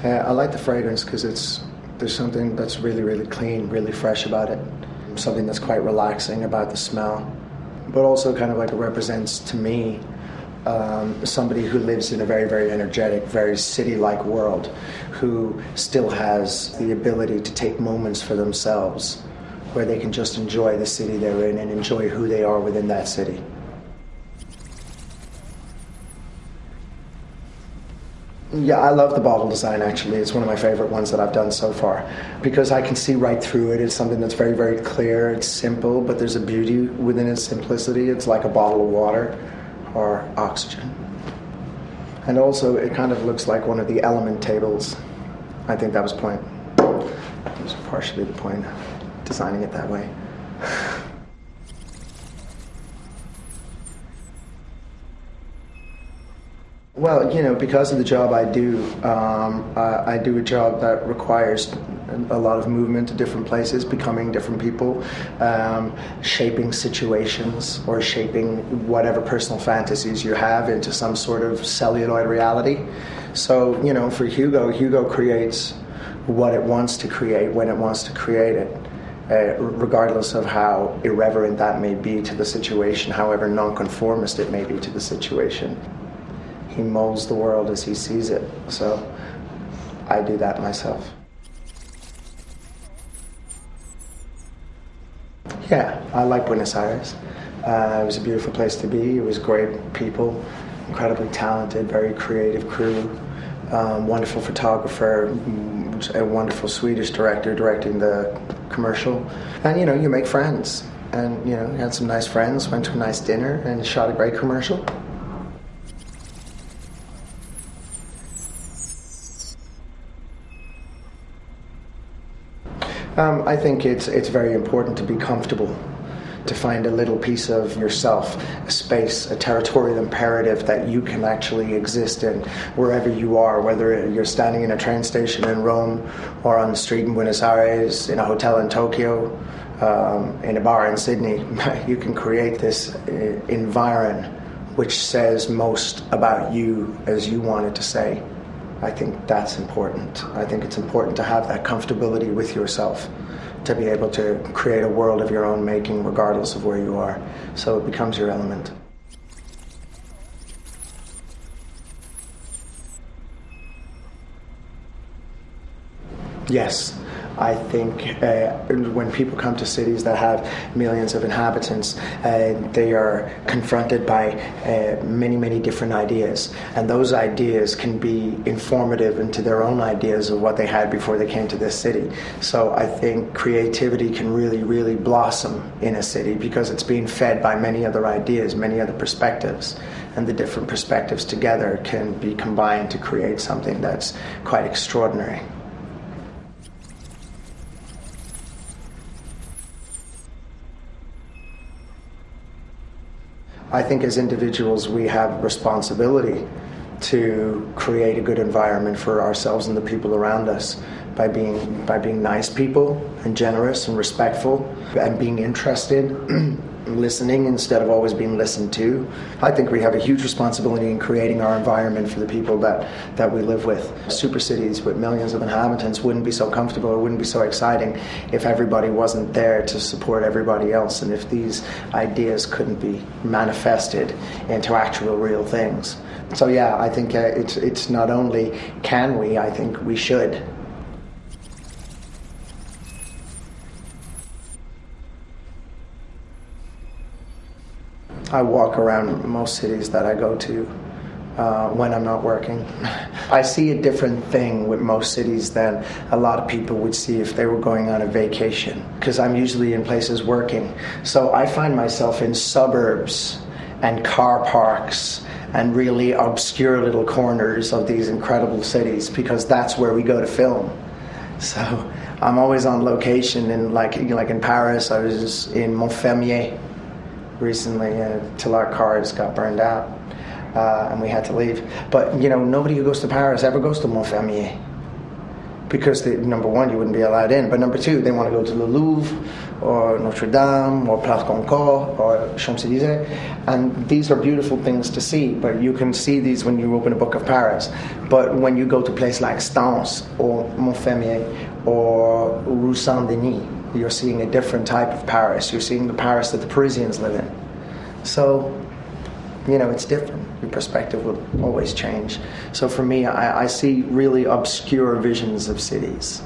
I like the fragrance because there's something that's really, really clean, really fresh about it. Something that's quite relaxing about the smell, but also kind of like it represents to me somebody who lives in a very, very energetic, very city-like world, who still has the ability to take moments for themselves where they can just enjoy the city they're in and enjoy who they are within that city. Yeah, I love the bottle design, actually. It's one of my favorite ones that I've done so far because I can see right through it. It's something that's very, very clear. It's simple, but there's a beauty within its simplicity. It's like a bottle of water or oxygen. And also, it kind of looks like one of the element tables. I think that was partially the point of designing it that way. Well, you know, because of the job I do a job that requires a lot of movement to different places, becoming different people, shaping situations or shaping whatever personal fantasies you have into some sort of celluloid reality. So, you know, for Hugo creates what it wants to create when it wants to create it, regardless of how irreverent that may be to the situation, however nonconformist it may be to the situation. He molds the world as he sees it, so I do that myself. Yeah, I like Buenos Aires. It was a beautiful place to be. It was great people, incredibly talented, very creative crew, wonderful photographer, a wonderful Swedish director directing the commercial. And, you know, you make friends. And, you know, had some nice friends, went to a nice dinner, and shot a great commercial. I think it's very important to be comfortable, to find a little piece of yourself, a space, a territorial imperative that you can actually exist in wherever you are, whether you're standing in a train station in Rome or on the street in Buenos Aires, in a hotel in Tokyo, in a bar in Sydney. You can create this environment which says most about you as you want it to say. I think that's important. I think it's important to have that comfortability with yourself, to be able to create a world of your own making regardless of where you are. So it becomes your element. Yes. I think when people come to cities that have millions of inhabitants, they are confronted by many, many different ideas. And those ideas can be informative into their own ideas of what they had before they came to this city. So I think creativity can really, really blossom in a city because it's being fed by many other ideas, many other perspectives. And the different perspectives together can be combined to create something that's quite extraordinary. I think as individuals we have responsibility to create a good environment for ourselves and the people around us by being nice people and generous and respectful and being interested, listening instead of always being listened to. I think we have a huge responsibility in creating our environment for the people that we live with. Super cities with millions of inhabitants wouldn't be so comfortable or wouldn't be so exciting if everybody wasn't there to support everybody else and if these ideas couldn't be manifested into actual real things. So yeah, I think it's not only can we, I think we should. I walk around most cities that I go to when I'm not working. I see a different thing with most cities than a lot of people would see if they were going on a vacation, because I'm usually in places working. So I find myself in suburbs and car parks and really obscure little corners of these incredible cities because that's where we go to film. So I'm always on location, and like in Paris, I was in Montfermeil recently till our cars got burned out and we had to leave. But you know, nobody who goes to Paris ever goes to Montfermeil because number one, you wouldn't be allowed in, but number two, they want to go to the Louvre or Notre Dame, or Place Concorde, or Champs-Élysées. And these are beautiful things to see, but you can see these when you open a book of Paris. But when you go to a place like Stance, or Montfermeil, or Rue Saint-Denis, you're seeing a different type of Paris. You're seeing the Paris that the Parisians live in. So, it's different. Your perspective will always change. So for me, I see really obscure visions of cities.